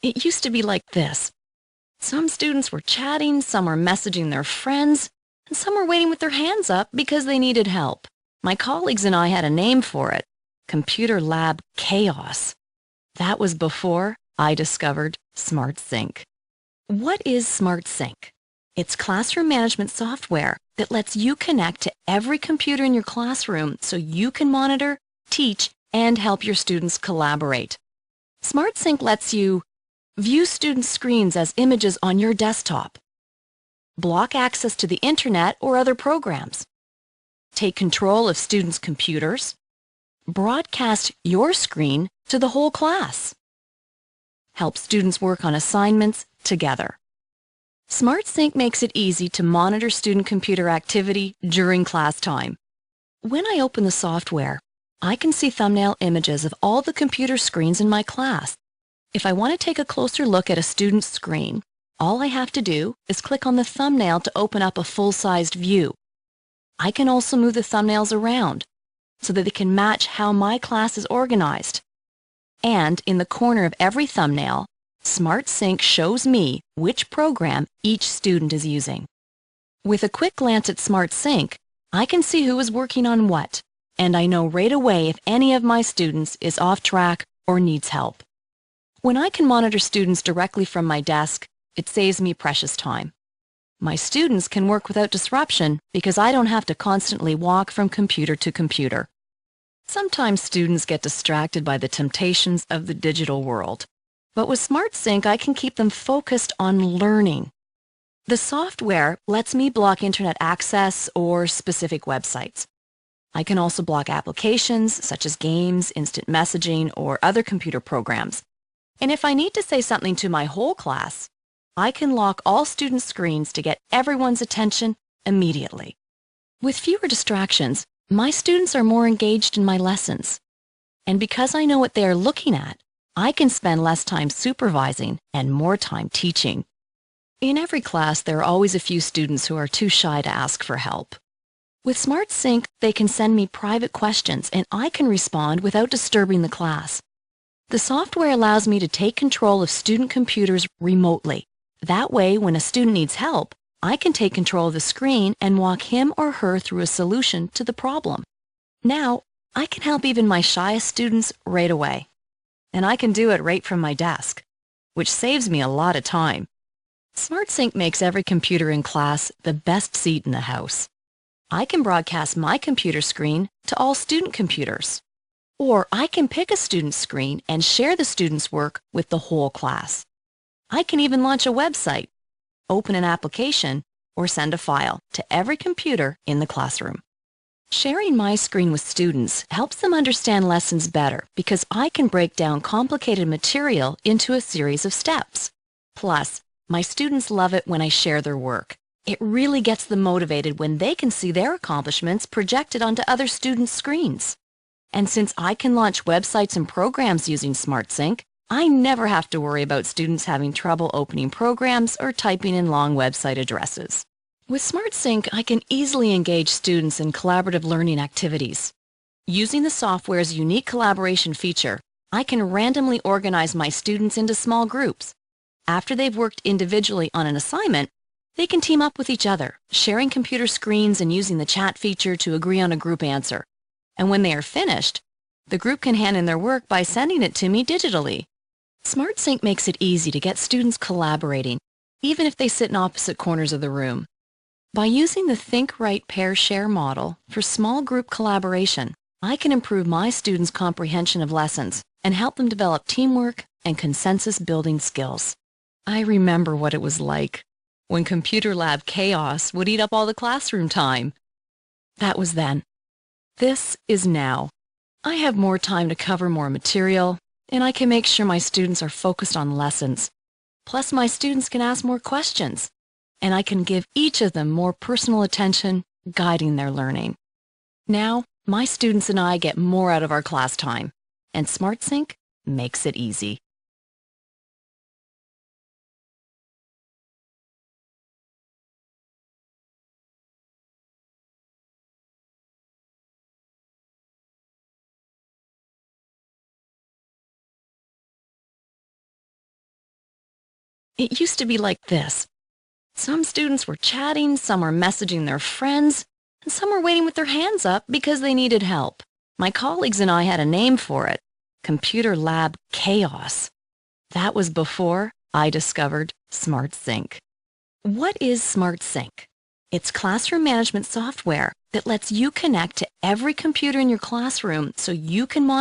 It used to be like this. Some students were chatting, some were messaging their friends, and some were waiting with their hands up because they needed help. My colleagues and I had a name for it: Computer Lab Chaos. That was before I discovered SmartSync. What is SmartSync? It's classroom management software that lets you connect to every computer in your classroom so you can monitor, teach, and help your students collaborate. SmartSync lets you view student screens as images on your desktop, block access to the internet or other programs, take control of students' computers, broadcast your screen to the whole class, help students work on assignments together. SmartSync makes it easy to monitor student computer activity during class time. When I open the software, I can see thumbnail images of all the computer screens in my class. If I want to take a closer look at a student's screen, all I have to do is click on the thumbnail to open up a full-sized view. I can also move the thumbnails around so that they can match how my class is organized. And in the corner of every thumbnail, SmartSync shows me which program each student is using. With a quick glance at SmartSync, I can see who is working on what, and I know right away if any of my students is off track or needs help. When I can monitor students directly from my desk, it saves me precious time. My students can work without disruption because I don't have to constantly walk from computer to computer. Sometimes students get distracted by the temptations of the digital world, but with SmartSync I can keep them focused on learning. The software lets me block internet access or specific websites. I can also block applications such as games, instant messaging, or other computer programs. And if I need to say something to my whole class, I can lock all student screens to get everyone's attention immediately. With fewer distractions, my students are more engaged in my lessons. And because I know what they are looking at, I can spend less time supervising and more time teaching. In every class, there are always a few students who are too shy to ask for help. With SmartSync, they can send me private questions and I can respond without disturbing the class. The software allows me to take control of student computers remotely. That way, when a student needs help, I can take control of the screen and walk him or her through a solution to the problem. Now, I can help even my shyest students right away. And I can do it right from my desk, which saves me a lot of time. SmartSync makes every computer in class the best seat in the house. I can broadcast my computer screen to all student computers. Or I can pick a student's screen and share the student's work with the whole class. I can even launch a website, open an application, or send a file to every computer in the classroom. Sharing my screen with students helps them understand lessons better because I can break down complicated material into a series of steps. Plus, my students love it when I share their work. It really gets them motivated when they can see their accomplishments projected onto other students' screens. And since I can launch websites and programs using SmartSync, I never have to worry about students having trouble opening programs or typing in long website addresses. With SmartSync, I can easily engage students in collaborative learning activities. Using the software's unique collaboration feature, I can randomly organize my students into small groups. After they've worked individually on an assignment, they can team up with each other, sharing computer screens and using the chat feature to agree on a group answer. And when they are finished, the group can hand in their work by sending it to me digitally. SmartSync makes it easy to get students collaborating, even if they sit in opposite corners of the room. By using the Think Right Pair Share model for small group collaboration, I can improve my students' comprehension of lessons and help them develop teamwork and consensus-building skills. I remember what it was like when Computer Lab Chaos would eat up all the classroom time. That was then. This is now. I have more time to cover more material, and I can make sure my students are focused on lessons. Plus, my students can ask more questions, and I can give each of them more personal attention, guiding their learning. Now, my students and I get more out of our class time, and SmartSync makes it easy. It used to be like this. Some students were chatting, some were messaging their friends, and some were waiting with their hands up because they needed help. My colleagues and I had a name for it: Computer Lab Chaos. That was before I discovered SmartSync. What is SmartSync? It's classroom management software that lets you connect to every computer in your classroom so you can monitor